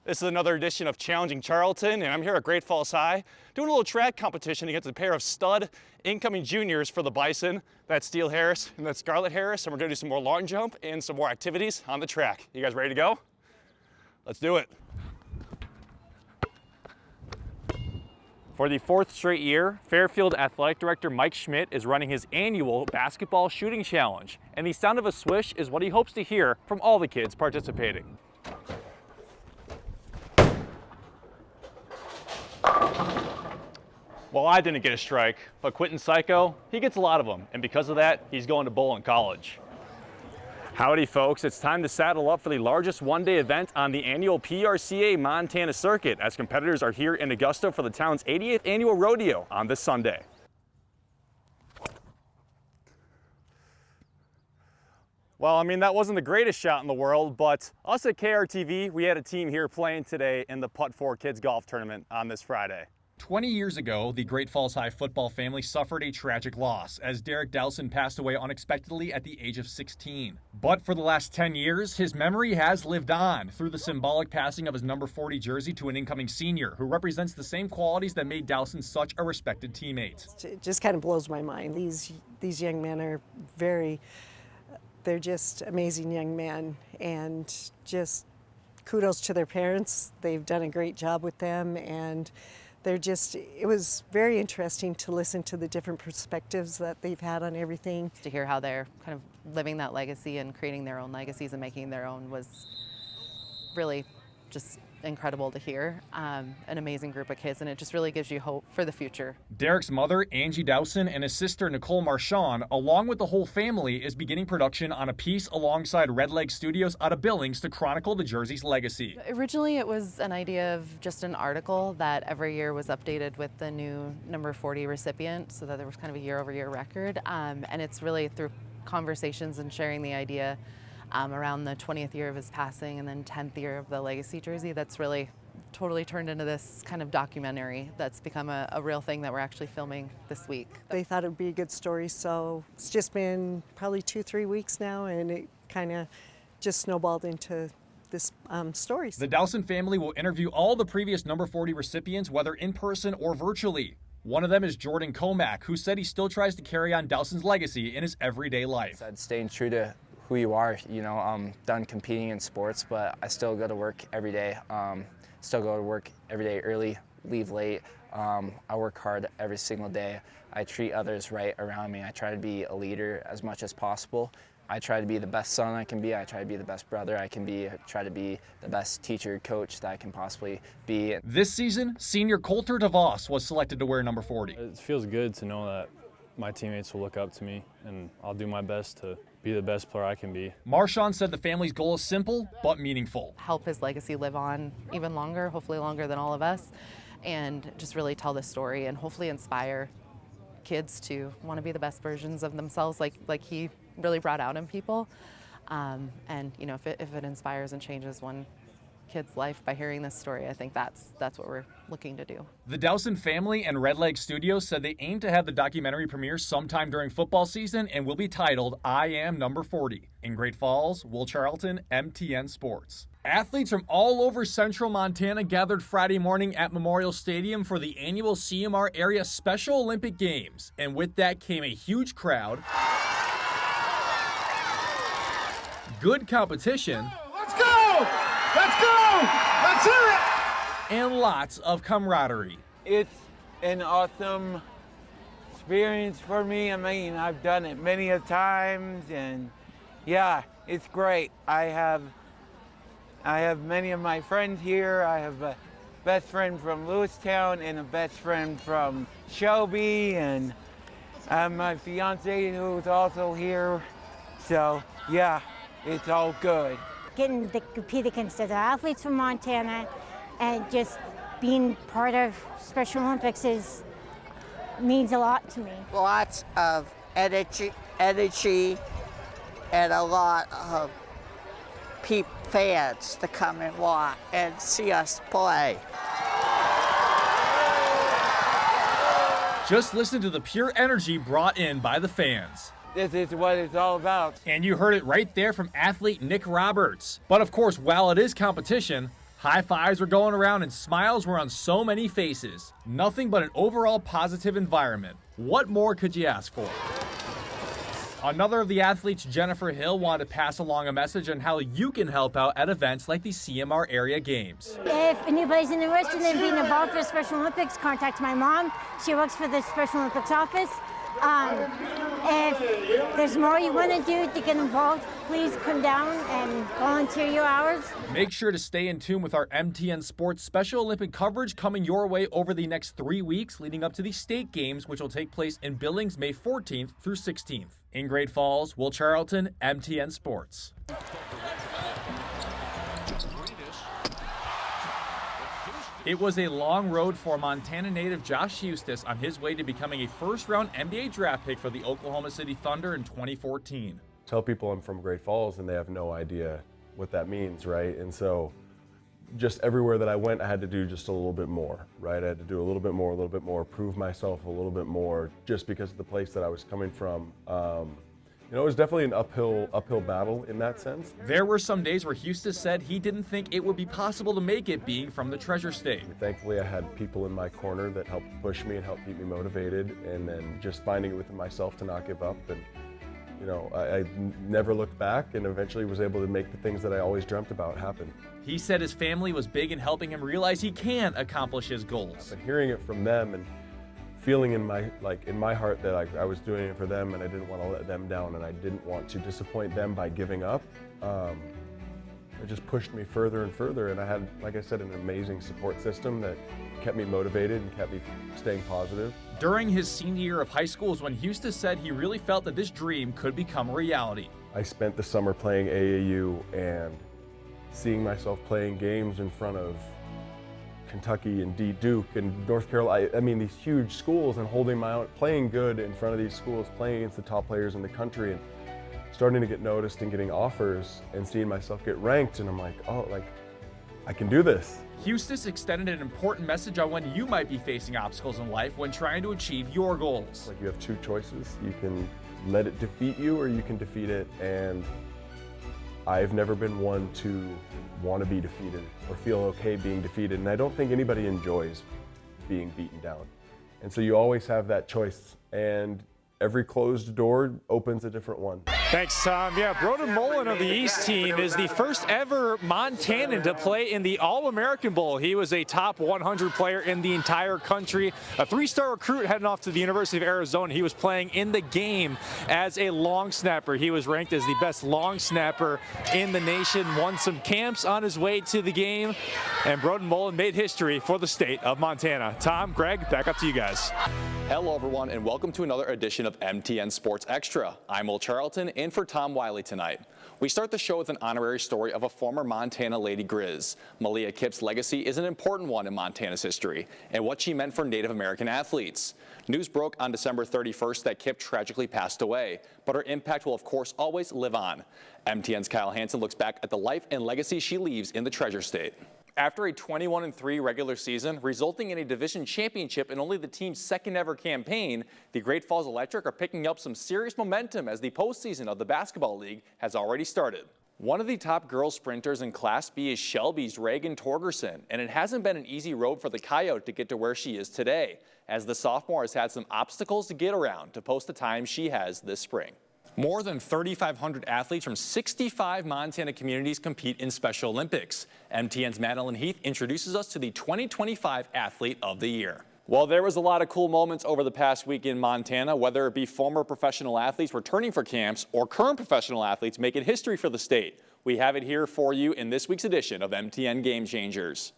This is another edition of Challenging Charlton, and I'm here at Great Falls High doing a little track competition against a pair of stud incoming juniors for the Bison. That's Steele Harris and that's Scarlett Harris, and we're gonna do some more long jump and some more activities on the track. You guys ready to go? Let's do it. For the fourth straight year, Fairfield Athletic Director Mike Schmidt is running his annual basketball shooting challenge, and the sound of a swish is what he hopes to hear from all the kids participating. Well, I didn't get a strike, but Quentin Psycho, he gets a lot of them, and because of that, he's going to bowl in college. Howdy folks, it's time to saddle up for the largest one-day event on the annual PRCA Montana circuit, as competitors are here in Augusta for the town's 88th annual rodeo on this Sunday. Well, I mean, that wasn't the greatest shot in the world, but us at KRTV, we had a team here playing today in the Putt4 Kids Golf Tournament on this Friday. 20 years ago, the Great Falls High football family suffered a tragic loss as Derek Dowson passed away unexpectedly at the age of 16. But for the last 10 years, his memory has lived on through the symbolic passing of his number 40 jersey to an incoming senior who represents the same qualities that made Dowson such a respected teammate. It just kind of blows my mind. These young men are they're just amazing young men, and just kudos to their parents. They've done a great job with them, and it was very interesting to listen to the different perspectives that they've had on everything. To hear how they're kind of living that legacy and creating their own legacies and making their own was really just incredible to hear. An amazing group of kids, and it just really gives you hope for the future. Derek's mother, Angie Dowson, and his sister, Nicole Marchand, along with the whole family, is beginning production on a piece alongside Red Leg Studios out of Billings to chronicle the jersey's legacy. Originally, it was an idea of just an article that every year was updated with the new number 40 recipient, so that there was kind of a year-over-year record. And it's really through conversations and sharing the idea around the 20th year of his passing and then 10th year of the legacy jersey that's really totally turned into this kind of documentary that's become a real thing that we're actually filming this week. They thought it would be a good story, so it's just been probably 2-3 weeks now, and it kind of just snowballed into this story. The Dowson family will interview all the previous number 40 recipients, whether in person or virtually. One of them is Jordan Comack, who said he still tries to carry on Dowson's legacy in his everyday life. I'd staying true to who you are. You know, I'm done competing in sports, but I still go to work every day. Still go to work every day early, leave late. I work hard every single day. I treat others right around me. I try to be a leader as much as possible. I try to be the best son I can be. I try to be the best brother I can be. I try to be the best teacher, coach that I can possibly be. This season, senior Coulter DeVos was selected to wear number 40. It feels good to know that my teammates will look up to me, and I'll do my best to be the best player I can be. Marchand said the family's goal is simple but meaningful. Help his legacy live on even longer, hopefully longer than all of us, and just really tell the story and hopefully inspire kids to want to be the best versions of themselves like he really brought out in people. And you know, if it inspires and changes one kid's life by hearing this story, I think that's what we're looking to do. The Dowson family and Red Leg Studios said they aim to have the documentary premiere sometime during football season and will be titled I Am Number 40. In Great Falls, Will Charlton, MTN Sports. Athletes from all over central Montana gathered Friday morning at Memorial Stadium for the annual CMR Area Special Olympic Games, and with that came a huge crowd, good competition, Let's go! Let's go! Let's hear it! and lots of camaraderie. It's an awesome experience for me. I mean, I've done it many a times, and yeah, it's great. I have many of my friends here. I have a best friend from Lewistown and a best friend from Shelby, and my fiance who's also here. So yeah, it's all good. Getting to compete against other athletes from Montana and just being part of Special Olympics means a lot to me. Lots of energy and a lot of fans to come and watch and see us play. Just listen to the pure energy brought in by the fans. This is what it's all about. And you heard it right there from athlete Nick Roberts. But of course, while it is competition, High fives were going around and smiles were on so many faces. Nothing but an overall positive environment. What more could you ask for? Another of the athletes, Jennifer Hill, wanted to pass along a message on how you can help out at events like the CMR Area Games. If anybody's interested in being involved for Special Olympics, contact my mom. She works for the Special Olympics office. If there's more you want to do to get involved, please come down and volunteer your hours. Make sure to stay in tune with our MTN Sports Special Olympic coverage coming your way over the next 3 weeks leading up to the state games, which will take place in Billings May 14th through 16th. In Great Falls, Will Charlton, MTN Sports. It was a long road for Montana native Josh Eustace on his way to becoming a first-round NBA draft pick for the Oklahoma City Thunder in 2014. Tell people I'm from Great Falls and they have no idea what that means, right? And so just everywhere that I went, I had to do just a little bit more, right? I had to do a little bit more, prove myself a little bit more just because of the place that I was coming from. You know, it was definitely an uphill battle in that sense. There were some days where Eustace said he didn't think it would be possible to make it being from the Treasure State. Thankfully, I had people in my corner that helped push me and helped keep me motivated, and then just finding it within myself to not give up. And you know, I never looked back and eventually was able to make the things that I always dreamt about happen. He said his family was big in helping him realize he can accomplish his goals. But hearing it from them and feeling in my heart that I was doing it for them and I didn't want to let them down and I didn't want to disappoint them by giving up, it just pushed me further and further. And I had, like I said, an amazing support system that kept me motivated and kept me staying positive. During his senior year of high school is when Eustace said he really felt that this dream could become a reality. I spent the summer playing AAU and seeing myself playing games in front of Kentucky and Duke and North Carolina. I mean, these huge schools, and holding my own, playing good in front of these schools, playing against the top players in the country, and starting to get noticed and getting offers and seeing myself get ranked. And I'm like, oh, like, I can do this. Eustace extended an important message on when you might be facing obstacles in life when trying to achieve your goals. Like, you have two choices. You can let it defeat you or you can defeat it. And I've never been one to want to be defeated or feel okay being defeated. And I don't think anybody enjoys being beaten down. And so you always have that choice. And every closed door opens a different one. Thanks, Tom. Yeah, Broden Mullen of the East team is the first ever Montanan to play in the All-American Bowl. He was a top 100 player in the entire country, a three-star recruit heading off to the University of Arizona. He was playing in the game as a long snapper. He was ranked as the best long snapper in the nation, won some camps on his way to the game, and Broden Mullen made history for the state of Montana. Tom, Greg, back up to you guys. Hello, everyone, and welcome to another edition of MTN Sports Extra. I'm Will Charlton, in for Tom Wiley tonight. We start the show with an honorary story of a former Montana Lady Grizz. Malia Kipp's legacy is an important one in Montana's history and what she meant for Native American athletes. News broke on December 31st that Kipp tragically passed away, but her impact will of course always live on. MTN's Kyle Hansen looks back at the life and legacy she leaves in the Treasure State. After a 21-3 regular season, resulting in a division championship in only the team's second ever campaign, the Great Falls Electric are picking up some serious momentum as the postseason of the basketball league has already started. One of the top girls sprinters in Class B is Shelby's Reagan Torgerson, and it hasn't been an easy road for the Coyote to get to where she is today, as the sophomore has had some obstacles to get around to post the time she has this spring. More than 3,500 athletes from 65 Montana communities compete in Special Olympics. MTN's Madeline Heath introduces us to the 2025 Athlete of the Year. Well, there was a lot of cool moments over the past week in Montana, whether it be former professional athletes returning for camps or current professional athletes making history for the state. We have it here for you in this week's edition of MTN Game Changers.